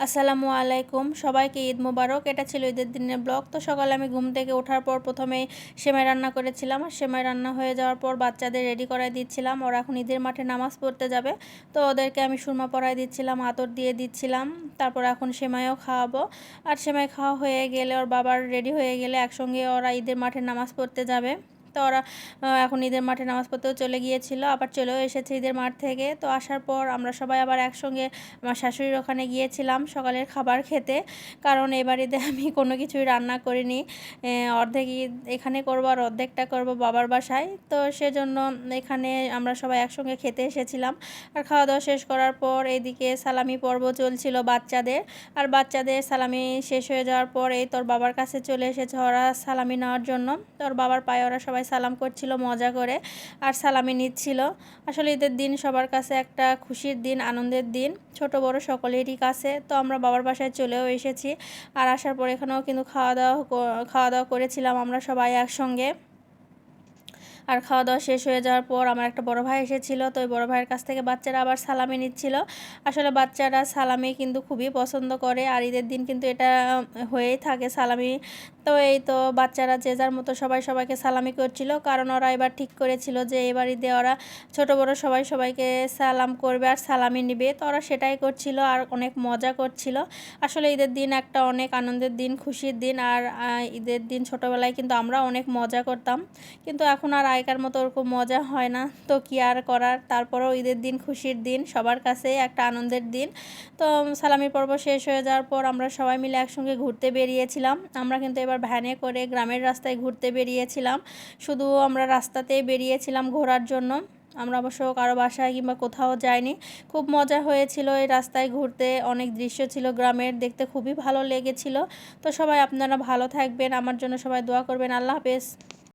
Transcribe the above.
আসসালামু আলাইকুম, সবাইকে ঈদ মোবারক। এটা ছিল ঈদের দিনের ব্লগ। তো সকালে আমি ঘুম থেকে ওঠার পর প্রথমেই সেমাই রান্না করেছিলাম। আর সেমাই রান্না হয়ে যাওয়ার পর বাচ্চাদের রেডি করাই দিচ্ছিলাম। ওরা এখন ঈদের মাঠে নামাজ পড়তে যাবে, তো ওদেরকে আমি সুরমা পরাই দিচ্ছিলাম, আতর দিয়ে দিচ্ছিলাম। তারপর এখন সেমাইও খাওয়াবো। আর সেমাই খাওয়া হয়ে গেলে, ওর বাবার রেডি হয়ে গেলে একসঙ্গে ওরা ঈদের মাঠে নামাজ পড়তে যাবে। তো ওরা এখন ঈদের মাঠে নামাজ পড়তেও চলে গিয়েছিল, আবার চলেও এসেছে ঈদের মাঠ থেকে। তো আসার পর আমরা সবাই আবার একসঙ্গে আমার শাশুড়ির ওখানে গিয়েছিলাম সকালের খাবার খেতে, কারণ এ বাড়িতে আমি কোনো কিছুই রান্না করিনি। অর্ধেক ঈদ এখানে করবো আর অর্ধেকটা করবো বাবার বাসায়। তো সেজন্য এখানে আমরা সবাই একসঙ্গে খেতে এসেছিলাম। আর খাওয়া দাওয়া শেষ করার পর এইদিকে সালামি পর্ব চলছিল বাচ্চাদের। আর বাচ্চাদের সালামি শেষ হয়ে যাওয়ার পর এই তোর বাবার কাছে চলে এসেছে ওরা সালামি নেওয়ার জন্য। তোর বাবার পায়ে ওরা সবাই সালাম করছিল মজা করে, আর সালামি নিচ্ছিল। আসলে ঈদের দিন সবার কাছে একটা খুশির দিন, আনন্দের দিন, ছোট বড় সকলেরই কাছে। তো আমরা বাবার বাসায় চলেও এসেছি। আর আসার পর এখানেও কিন্তু খাওয়া দাওয়া করেছিলাম আমরা সবাই একসঙ্গে। আর খাওয়া দাওয়া শেষ হয়ে যাওয়ার পর আমার একটা বড় ভাই এসেছিল। তো ওই বড় ভাইয়ের কাছ থেকে বাচ্চারা আবার সালামি নিচ্ছিল। আসলে বাচ্চারা সালামি কিন্তু খুবই পছন্দ করে, আর ঈদের দিন কিন্তু এটা হয়েই থাকে সালামি। তো এই তো বাচ্চারা যে যার মতো সবাই সবাইকে সালামি করছিল, কারণ ওরা এবার ঠিক করেছিল যে এবার ঈদে ওরা ছোট বড় সবাই সবাইকে সালাম করবে আর সালামি নিবে। তো ওরা সেটাই করছিল আর অনেক মজা করছিল। আসলে ঈদের দিন একটা অনেক আনন্দের দিন, খুশির দিন। আর ঈদের দিন ছোটোবেলায় কিন্তু আমরা অনেক মজা করতাম, কিন্তু এখন আর আগেকার মতো ওরকম মজা হয় না। তো কি আর করার, তারপরেও ঈদের দিন খুশির দিন, সবার কাছে একটা আনন্দের দিন। তো সালামি পর্ব শেষ হয়ে যাওয়ার পর আমরা সবাই মিলে একসঙ্গে ঘুরতে বেরিয়েছিলাম। আমরা কিন্তু এবার ভ্যানে করে গ্রামের রাস্তায় ঘুরতে বেরিয়েছিলাম। শুধু আমরা রাস্তাতেই বেরিয়েছিলাম ঘোরার জন্য। আমরা অবশ্য কারো বাসায় কিংবা কোথাও যাইনি। খুব মজা হয়েছিল এই রাস্তায় ঘুরতে, অনেক দৃশ্য ছিল গ্রামের, দেখতে খুবই ভালো লেগেছিল। তো সবাই আপনারা ভালো থাকবেন, আমার জন্য সবাই দোয়া করবেন। আল্লাহ হাফেজ।